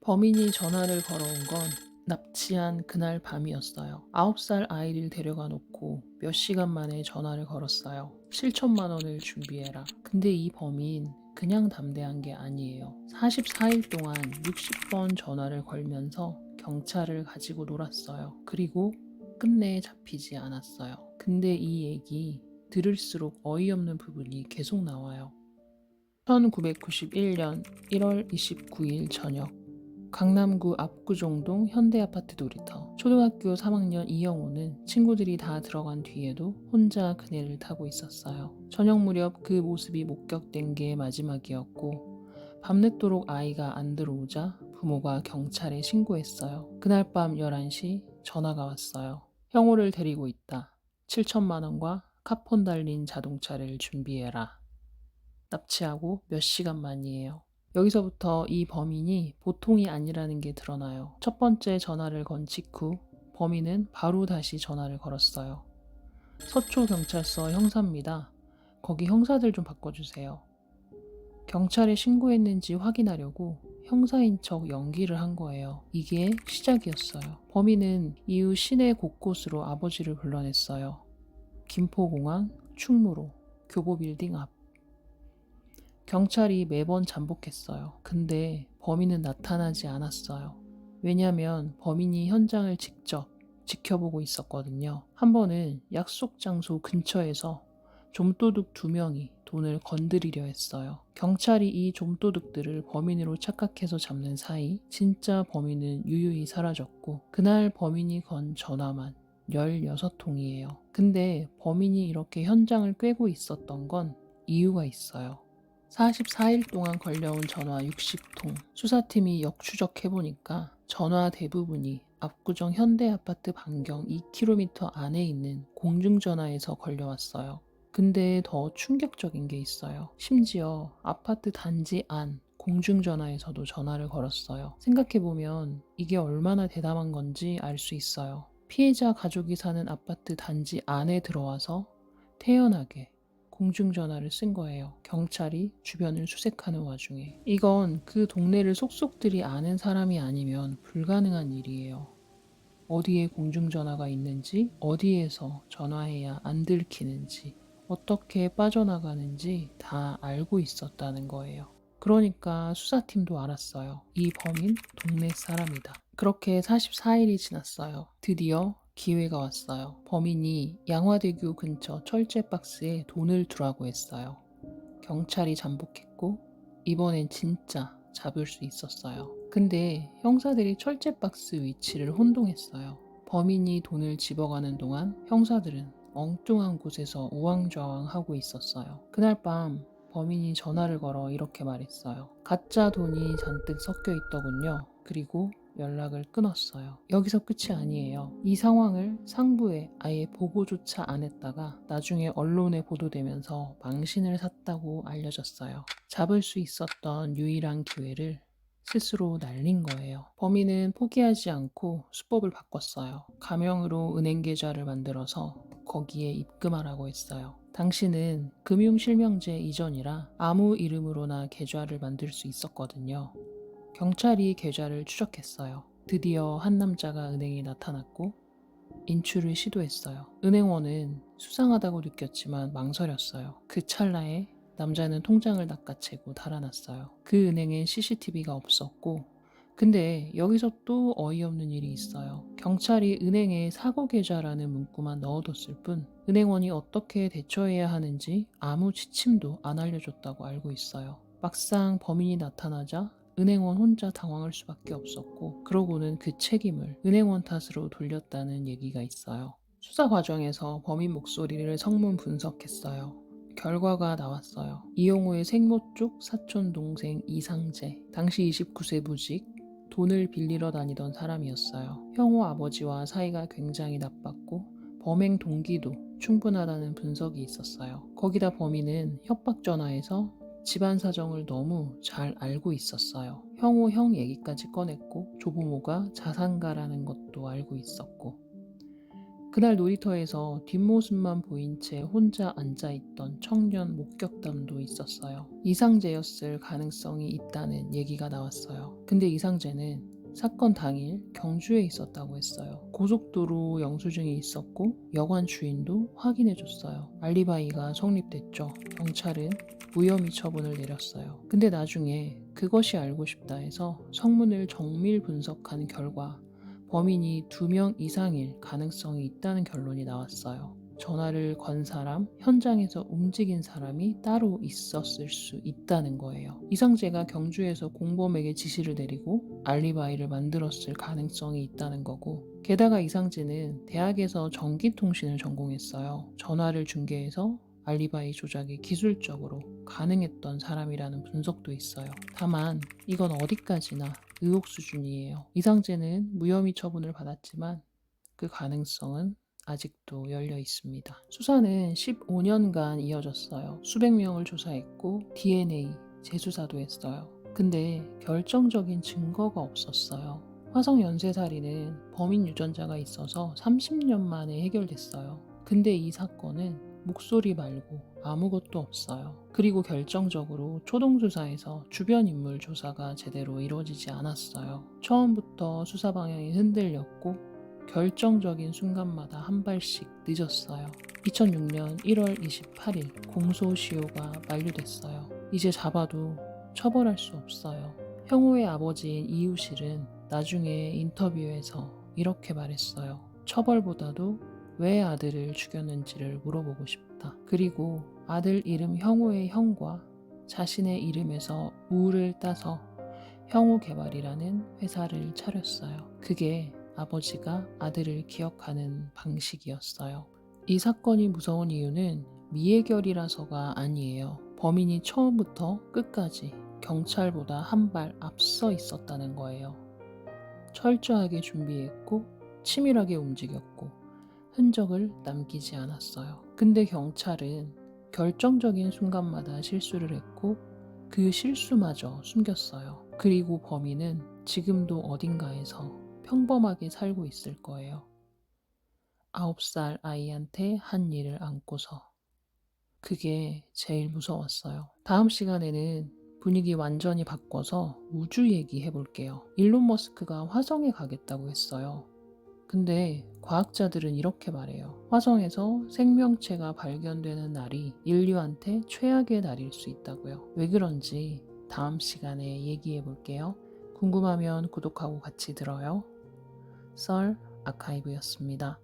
범인이 전화를 걸어온 건 납치한 그날 밤이었어요. 9살 아이를 데려가 놓고 몇 시간 만에 전화를 걸었어요. 7천만 원을 준비해라. 근데 이 범인 그냥 담대한 게 아니에요. 44일 동안 60번 전화를 걸면서 경찰을 가지고 놀았어요. 그리고 끝내 잡히지 않았어요. 근데 이 얘기 들을수록 어이없는 부분이 계속 나와요. 1991년 1월 29일 저녁, 강남구 압구정동 현대아파트 놀이터. 초등학교 3학년 이영호는 친구들이 다 들어간 뒤에도 혼자 그네를 타고 있었어요. 저녁 무렵 그 모습이 목격된 게 마지막이었고, 밤늦도록 아이가 안 들어오자 부모가 경찰에 신고했어요. 그날 밤 11시 전화가 왔어요. 형호를 데리고 있다. 7천만 원과 카폰 달린 자동차를 준비해라. 납치하고 몇 시간 만이에요. 여기서부터 이 범인이 보통이 아니라는 게 드러나요. 첫 번째 전화를 건 직후 범인은 바로 다시 전화를 걸었어요. 서초경찰서 형사입니다. 거기 형사들 좀 바꿔주세요. 경찰에 신고했는지 확인하려고 형사인 척 연기를 한 거예요. 이게 시작이었어요. 범인은 이후 시내 곳곳으로 아버지를 불러냈어요. 김포공항, 충무로, 교보빌딩 앞. 경찰이 매번 잠복했어요. 근데 범인은 나타나지 않았어요. 왜냐면 범인이 현장을 직접 지켜보고 있었거든요. 한 번은 약속 장소 근처에서 좀도둑 2명이 돈을 건드리려 했어요. 경찰이 이 좀도둑들을 범인으로 착각해서 잡는 사이 진짜 범인은 유유히 사라졌고, 그날 범인이 건 전화만 16통이에요. 근데 범인이 이렇게 현장을 꿰고 있었던 건 이유가 있어요. 44일 동안 걸려온 전화 60통. 수사팀이 역추적해보니까 전화 대부분이 압구정 현대아파트 반경 2km 안에 있는 공중전화에서 걸려왔어요. 근데 더 충격적인 게 있어요. 심지어 아파트 단지 안 공중전화에서도 전화를 걸었어요. 생각해보면 이게 얼마나 대담한 건지 알 수 있어요. 피해자 가족이 사는 아파트 단지 안에 들어와서 태연하게 공중전화를 쓴 거예요. 경찰이 주변을 수색하는 와중에. 이건 그 동네를 속속들이 아는 사람이 아니면 불가능한 일이에요. 어디에 공중전화가 있는지, 어디에서 전화해야 안 들키는지, 어떻게 빠져나가는지 다 알고 있었다는 거예요. 그러니까 수사팀도 알았어요. 이 범인 동네 사람이다. 그렇게 44일이 지났어요. 드디어 기회가 왔어요. 범인이 양화대교 근처 철제박스에 돈을 두라고 했어요. 경찰이 잠복했고 이번엔 진짜 잡을 수 있었어요. 근데 형사들이 철제박스 위치를 혼동했어요. 범인이 돈을 집어가는 동안 형사들은 엉뚱한 곳에서 우왕좌왕하고 있었어요. 그날 밤 범인이 전화를 걸어 이렇게 말했어요. 가짜 돈이 잔뜩 섞여 있더군요. 그리고 연락을 끊었어요. 여기서 끝이 아니에요. 이 상황을 상부에 아예 보고조차 안 했다가 나중에 언론에 보도되면서 망신을 샀다고 알려졌어요. 잡을 수 있었던 유일한 기회를 스스로 날린 거예요. 범인은 포기하지 않고 수법을 바꿨어요. 가명으로 은행 계좌를 만들어서 거기에 입금하라고 했어요. 당시는 금융실명제 이전이라 아무 이름으로나 계좌를 만들 수 있었거든요. 경찰이 계좌를 추적했어요. 드디어 한 남자가 은행에 나타났고 인출을 시도했어요. 은행원은 수상하다고 느꼈지만 망설였어요. 그 찰나에 남자는 통장을 낚아채고 달아났어요. 그 은행엔 CCTV가 없었고, 근데 여기서 또 어이없는 일이 있어요. 경찰이 은행에 사고계좌라는 문구만 넣어뒀을 뿐 은행원이 어떻게 대처해야 하는지 아무 지침도 안 알려줬다고 알고 있어요. 막상 범인이 나타나자 은행원 혼자 당황할 수밖에 없었고, 그러고는 그 책임을 은행원 탓으로 돌렸다는 얘기가 있어요. 수사 과정에서 범인 목소리를 성문 분석했어요. 결과가 나왔어요. 이용호의 생모 쪽 사촌 동생 이상재, 당시 29세 무직, 돈을 빌리러 다니던 사람이었어요. 형호 아버지와 사이가 굉장히 나빴고 범행 동기도 충분하다는 분석이 있었어요. 거기다 범인은 협박 전화에서 집안 사정을 너무 잘 알고 있었어요. 형호 형 얘기까지 꺼냈고 조부모가 자산가라는 것도 알고 있었고, 그날 놀이터에서 뒷모습만 보인 채 혼자 앉아있던 청년 목격담도 있었어요. 이상재였을 가능성이 있다는 얘기가 나왔어요. 근데 이상재는 사건 당일 경주에 있었다고 했어요. 고속도로 영수증이 있었고 여관 주인도 확인해줬어요. 알리바이가 성립됐죠. 경찰은 무혐의 처분을 내렸어요. 근데 나중에 그것이 알고 싶다 해서 성문을 정밀 분석한 결과 범인이 2명 이상일 가능성이 있다는 결론이 나왔어요. 전화를 건 사람, 현장에서 움직인 사람이 따로 있었을 수 있다는 거예요. 이상재가 경주에서 공범에게 지시를 내리고 알리바이를 만들었을 가능성이 있다는 거고, 게다가 이상재는 대학에서 전기통신을 전공했어요. 전화를 중계해서 알리바이 조작이 기술적으로 가능했던 사람이라는 분석도 있어요. 다만 이건 어디까지나 의혹 수준이에요. 이상재는 무혐의 처분을 받았지만 그 가능성은 아직도 열려 있습니다. 수사는 15년간 이어졌어요. 수백 명을 조사했고 DNA 재수사도 했어요. 근데 결정적인 증거가 없었어요. 화성 연쇄살인은 범인 유전자가 있어서 30년 만에 해결됐어요. 근데 이 사건은 목소리 말고 아무것도 없어요. 그리고 결정적으로 초동수사에서 주변 인물 조사가 제대로 이루어지지 않았어요. 처음부터 수사 방향이 흔들렸고 결정적인 순간마다 한 발씩 늦었어요. 2006년 1월 28일 공소시효가 만료됐어요. 이제 잡아도 처벌할 수 없어요. 형우의 아버지인 이우실은 나중에 인터뷰에서 이렇게 말했어요. 처벌보다도 왜 아들을 죽였는지를 물어보고 싶다. 그리고 아들 이름 형우의 형과 자신의 이름에서 우를 따서 형우개발이라는 회사를 차렸어요. 그게 아버지가 아들을 기억하는 방식이었어요. 이 사건이 무서운 이유는 미해결이라서가 아니에요. 범인이 처음부터 끝까지 경찰보다 한 발 앞서 있었다는 거예요. 철저하게 준비했고 치밀하게 움직였고 흔적을 남기지 않았어요. 근데 경찰은 결정적인 순간마다 실수를 했고 그 실수마저 숨겼어요. 그리고 범인은 지금도 어딘가에서 평범하게 살고 있을 거예요. 9살 아이한테 한 일을 안고서. 그게 제일 무서웠어요. 다음 시간에는 분위기 완전히 바꿔서 우주 얘기 해볼게요. 일론 머스크가 화성에 가겠다고 했어요. 근데 과학자들은 이렇게 말해요. 화성에서 생명체가 발견되는 날이 인류한테 최악의 날일 수 있다고요. 왜 그런지 다음 시간에 얘기해 볼게요. 궁금하면 구독하고 같이 들어요. 썰 아카이브였습니다.